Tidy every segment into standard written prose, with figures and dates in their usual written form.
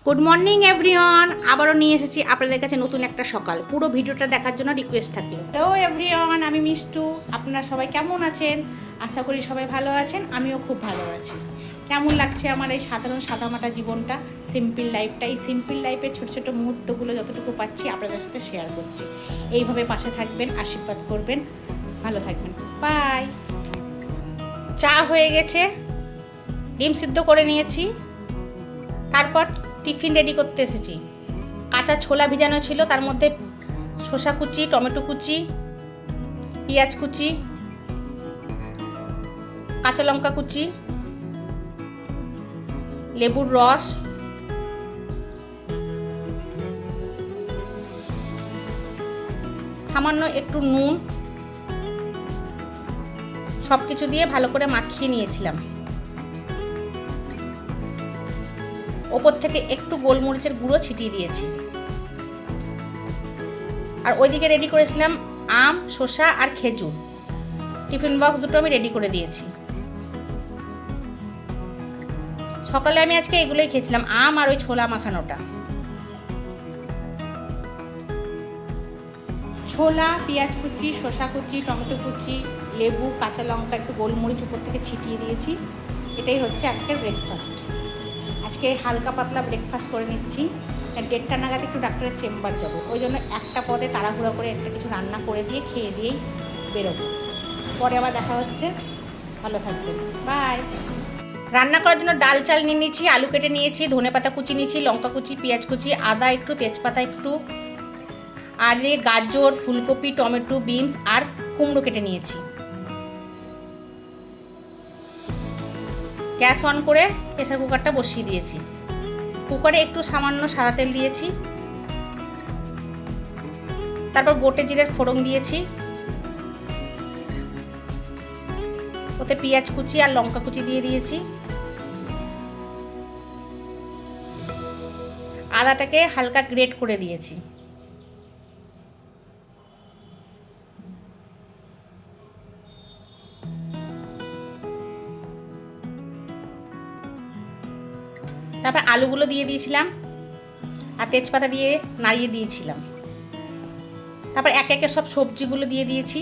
Good morning everyone, আবারও নিয়ে এসেছি আপনাদের কাছে নতুন একটা সকাল। পুরো ভিডিওটা দেখার জন্য রিকোয়েস্ট থাকলো। হ্যালো এভরিওয়ান, আমি মিষ্টু। আপনারা সবাই কেমন আছেন? আশা করি সবাই ভালো আছেন, আমিও খুব ভালো আছি। কেমন লাগছে আমার এই সাধারণ সাদামাটা জীবনটা, সিম্পল লাইফটা? এই সিম্পল লাইফের ছোটো ছোটো মুহূর্তগুলো যতটুকু পাচ্ছি আপনাদের সাথে শেয়ার করছি। এইভাবে পাশে থাকবেন, আশীর্বাদ করবেন, ভালো থাকবেন। বাই। চা হয়ে গেছে, ডিম সিদ্ধ করে নিয়েছি, তারপর টিফিন রেডি করতে এসেছি। কাঁচা ছোলা ভিজানো ছিল, তার মধ্যে শসা কুচি, টমেটো কুচি, পেঁয়াজ কুচি, কাঁচা লঙ্কা কুচি, লেবুর রস, সামান্য একটু নুন, সব কিছু দিয়ে ভালো করে মাখিয়ে নিয়েছিলাম। ওপর থেকে একটু গোলমরিচের গুঁড়ো ছিটিয়ে দিয়েছি। আর ওইদিকে রেডি করেছিলাম আম, শসা আর খেজুর। টিফিন বক্স দুটো আমি রেডি করে দিয়েছি। সকালে আমি আজকে এগুলোই খেয়েছিলাম, আম আর ওই ছোলা মাখানোটা। ছোলা, পেঁয়াজ কুচি, শসা কুচি, টমেটো কুচি, লেবু, কাঁচা লঙ্কা, একটু গোলমরিচ উপর থেকে ছিটিয়ে দিয়েছি। এটাই হচ্ছে আজকের ব্রেকফাস্ট। আজকে হালকা পাতলা ব্রেকফাস্ট করে নিচ্ছি। 1:30 নাগাদ একটু ডাক্তারের চেম্বার যাব, ওই জন্য একটা পদে তাড়াহুড়ো করে একটা কিছু রান্না করে দিয়ে খেয়ে দিয়েই বেরোবো। পরে আবার দেখা হচ্ছে, ভালো থাকবেন, বাই। রান্না করার জন্য ডাল চাল নিয়ে নিয়েছি, আলু কেটে নিয়েছি, ধনেপাতা কুচি নিয়েছি, লঙ্কা কুচি, পেঁয়াজ কুচি, আদা একটু, তেজপাতা একটু, আর গাজর, ফুলকপি, টমেটো, বিনস আর কুমড়ো কেটে নিয়েছি। গ্যাস অন করে প্রেসার কুকারটা বসিয়ে দিয়েছি। কুকারে একটু সামান্য সাদা তেল দিয়েছি, তারপর গোটে জিরের ফোড়ন দিয়েছি। ওতে পেঁয়াজ কুচি আর লঙ্কা কুচি দিয়ে দিয়েছি। আদাটাকে হালকা গ্রেট করে দিয়েছি। তারপর আলুগুলো দিয়ে দিয়েছিলাম আর তেজপাতা দিয়ে নাড়িয়ে দিয়েছিলাম। তারপর একে একে সব সবজিগুলো দিয়ে দিয়েছি।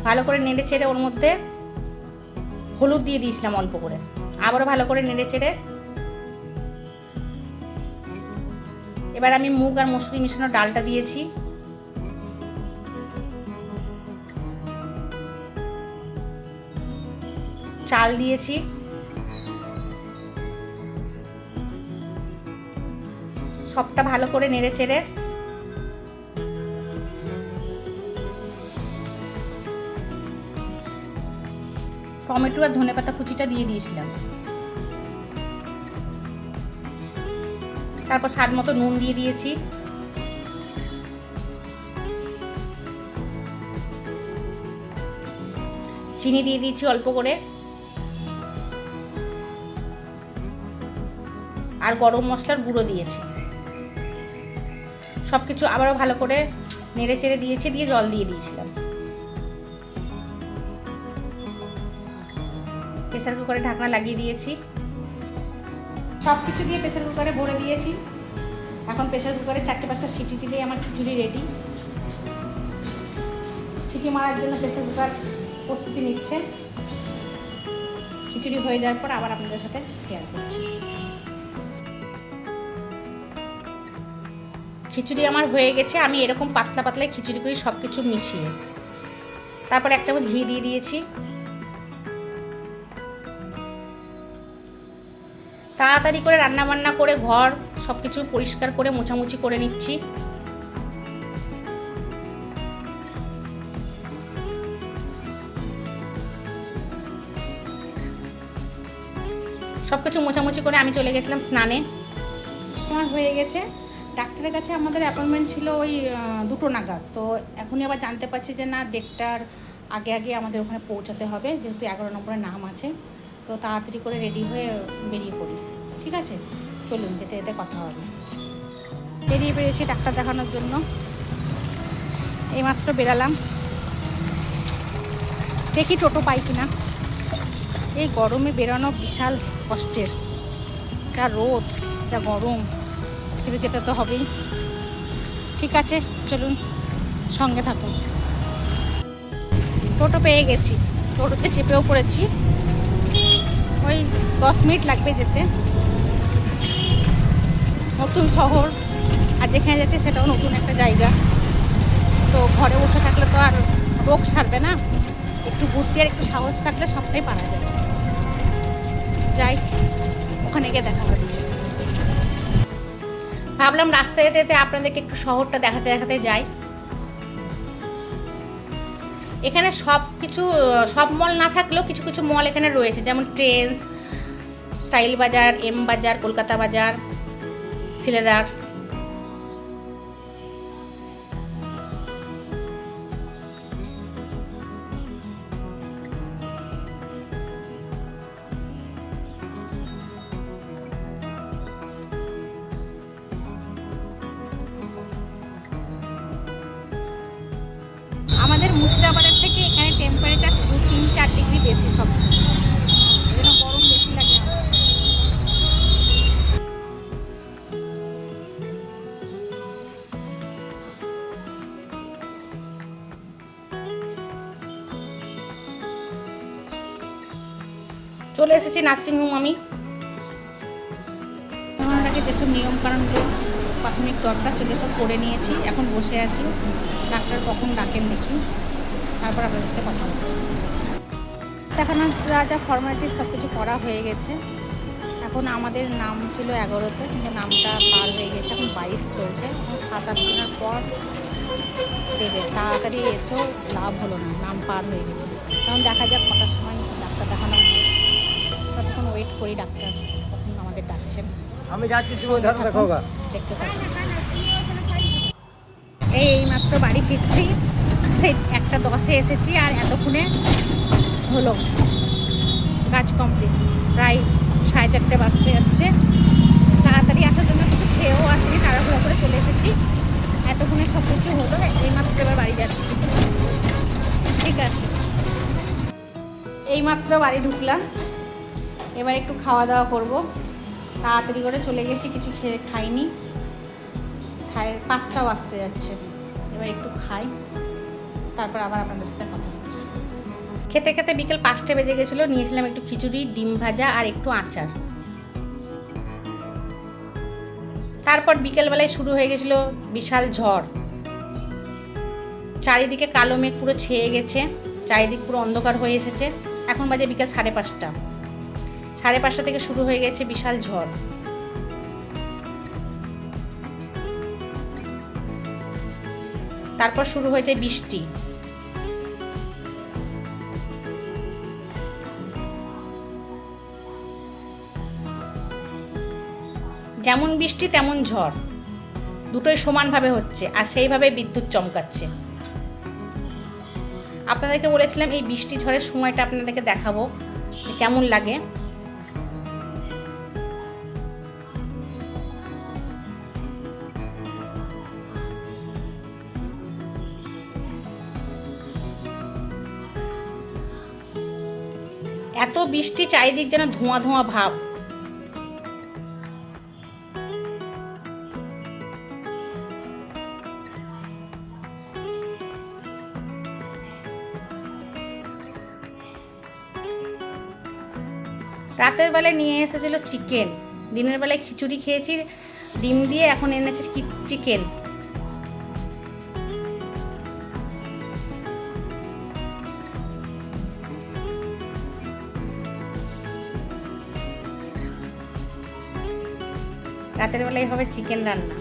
ভালো করে নেড়ে চেড়ে ওর মধ্যে হলুদ দিয়ে দিয়েছিলাম অল্প করে, আবারও ভালো করে নেড়ে চেড়ে এবার আমি মুগ আর মসুরি মিশানো ডালটা দিয়েছি। চাল দিয়েছি। সবটা ভালো করে নেড়ে চেড়ে টমেটো আর ধনেপাতা কুচিটা দিয়ে দিয়েছিলাম। তারপর স্বাদ মতো নুন দিয়ে দিয়েছি। চিনি দিয়ে দিয়েছি অল্প করে, আর গরম মশলার গুঁড়ো দিয়েছি। সব কিছু আবারও ভালো করে নেড়ে চেড়ে দিয়েছি, দিয়ে জল দিয়ে দিয়েছিলাম। প্রেসার কুকারে ঢাকনা লাগিয়ে দিয়েছি। সব কিছু দিয়ে প্রেসার কুকারে ভরে দিয়েছি। এখন প্রেসার কুকারে 4-5টা সিটি দিলেই আমার খিচুড়ি রেডি। সিটি মারার জন্য প্রেসার কুকার প্রস্তুতি নিচ্ছে। খিচুড়ি হয়ে যাওয়ার পর আবার আপনাদের সাথে শেয়ার করছি। খিচুড়ি আমার হয়ে গেছে। আমি এরকম পাতলা পাতলা খিচুড়ি করি, সব কিছু মিশিয়ে। তারপর 1 চামচ ঘি দিয়ে দিয়েছি। তাড়াতাড়ি করে রান্না বান্না করে ঘর সব কিছু পরিষ্কার করে মোছামুছি করে নিচ্ছি। সব কিছু মোছামুছি করে আমি চলে গেছিলাম স্নানে। আমার হয়ে গেছে। ডাক্তারের কাছে আমাদের অ্যাপয়েন্টমেন্ট ছিল ওই 2টো নাগাদ। তো এখনই আবার জানতে পারছি যে না, 1:30টার আগে আগে আমাদের ওখানে পৌঁছাতে হবে, যেহেতু 11 নম্বরে নাম আছে। তো তাড়াতাড়ি করে রেডি হয়ে বেরিয়ে পড়ি। ঠিক আছে, চলুন যেতে যেতে কথা হবে। বেরিয়ে পড়েছি ডাক্তার দেখানোর জন্য। এইমাত্র বেরালাম, দেখি টোটো পাই কিনা। এই গরমে বেরোনো বিশাল কষ্টের, যা রোদ যা গরম, কিন্তু যেতে তো হবেই। ঠিক আছে, চলুন সঙ্গে থাকুন। টোটো পেয়ে গেছি, টোটোতে চেপেও পড়েছি। ওই 10 মিনিট লাগবে যেতে। নতুন শহর, আর যেখানে যাচ্ছে সেটাও নতুন একটা জায়গা। তো ঘরে বসে থাকলে তো আর রোগ সারবে না, একটু বুদ্ধি আর একটু সাহস থাকলে সবটাই পারা যায়। যাই, ওখানে গিয়ে দেখা হচ্ছে। ভাবলাম রাস্তায় যেতে যেতে আপনাদেরকে একটু শহরটা দেখাতে দেখাতে যাই। এখানে সব মল না থাকলেও কিছু কিছু মল এখানে রয়েছে, যেমন ট্রেন্ডস, স্টাইল বাজার, এম বাজার, কলকাতা বাজার, সিলেদার্স। আমাদের মুর্শিদাবাদের থেকে এখানে টেম্পারেচার 2-3-4 ডিগ্রি বেশি সবসময়, এই জন্য গরম বেশি লাগে আমার। চলে এসেছি নার্সিংহোম আমি। ওনার আগে যেসব নিয়মকানুনগুলো প্রাথমিক দরকার সেগুলো সব করে নিয়েছি, এখন বসে আছি। ডাক্তার কখন ডাকেন দেখি, তারপর আপনার সাথে কথা হচ্ছে। দেখানো যা ফর্মালিটিস সব কিছু করা হয়ে গেছে। এখন আমাদের নাম ছিল 11তে, কিন্তু নামটা পার হয়ে গেছে, এখন 22 চলছে। এখন 7-8 দিনের পর দেবে। তাড়াতাড়ি এসেও লাভ হলো না, নাম পার হয়ে গেছে। কারণ দেখা যাক কটার সময় ডাক্তার দেখানো হয়। ততক্ষণ ওয়েট করি, ডাক্তার কখন আমাদের ডাকছেন। আমি যাচ্ছি, তুমি ধরো দেখোগা। দেখতে থাকি। এই মাত্র বাড়ি ফিরছি, সেই 1:10-এ এসেছি, আর এতক্ষণে হলো কাজ কমপ্লিট। প্রায় 4:30 বাজতে যাচ্ছে। তাড়াতাড়ি আসার জন্য কিছু খেয়েও আসেনি, তাড়াহুড়ো করে চলে এসেছি। এতক্ষণে সব কিছু হলো, এই মাত্র এবার বাড়ি যাচ্ছি। ঠিক আছে, এই মাত্র বাড়ি ঢুকলাম, এবার একটু খাওয়া দাওয়া করব। তাড়াতাড়ি করে চলে গেছি, কিছু খাইনি। 5টা বাজতে যাচ্ছে, এবার একটু খাই, তারপর আবার আপনাদের সাথে কথা হচ্ছে। খেতে খেতে বিকেল 5টা বেজে গেছিলো। নিয়েছিলাম একটু খিচুড়ি, ডিম ভাজা আর একটু আচার। তারপর বিকেলবেলায় শুরু হয়ে গেছিলো বিশাল ঝড়। চারিদিকে কালো মেঘ পুরো ছেয়ে গেছে, চারিদিক পুরো অন্ধকার হয়ে এসেছে। এখন বাজে বিকেল 5:30। 5:30 থেকে শুরু হয়ে গেছে বিশাল ঝড়। তারপর শুরু হয়েছে বৃষ্টি। যেমন বৃষ্টি তেমন ঝড়, দুটোই সমানভাবে হচ্ছে, আর সেইভাবে বিদ্যুৎ চমকাচ্ছে। আপনাদেরকে বলেছিলাম এই বৃষ্টি ঝড়ের সময়টা আপনাদেরকে দেখাবো কেমন লাগে। এত বৃষ্টি, চারিদিক যেন ধোঁয়া ধোঁয়া ভাব। রাতের বেলায় নিয়ে এসেছিল চিকেন, দিনের বেলায় খিচুড়ি খেয়েছি ডিম দিয়ে, এখন এনেছে চিকেন। রাতের বেলায় হবে চিকেন রান্না।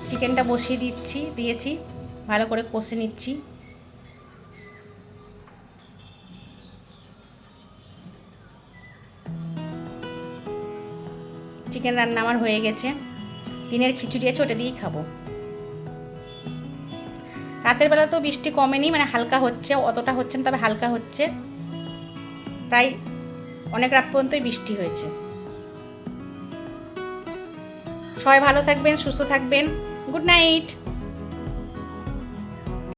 চিকেনটা বসিয়ে দিয়েছি, ভালো করে কষে নিচ্ছি। চিকেন রান্না আমার হয়ে গেছে। দিনের খিচুড়ি আছে, ওটা দিয়েই খাবো। রাতের বেলা তো বৃষ্টি কমেনি, মানে হালকা হচ্ছে, অতটা হচ্ছে না, তবে হালকা হচ্ছে। প্রায় অনেক রাত পর্যন্তই বৃষ্টি হয়েছে। সবাই ভালো থাকবেন, সুস্থ থাকবেন। Good night.